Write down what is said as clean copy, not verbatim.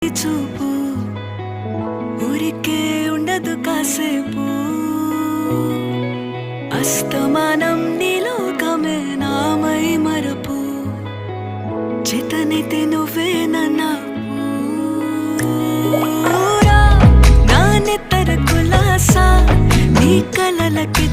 చూపు ఊరికే ఉండదు కాసేపు అస్తమానం నీలోకమే నామై మరపు చేతనైతే నువ్వే నా నెత్తర కులాసా నీ కలలకి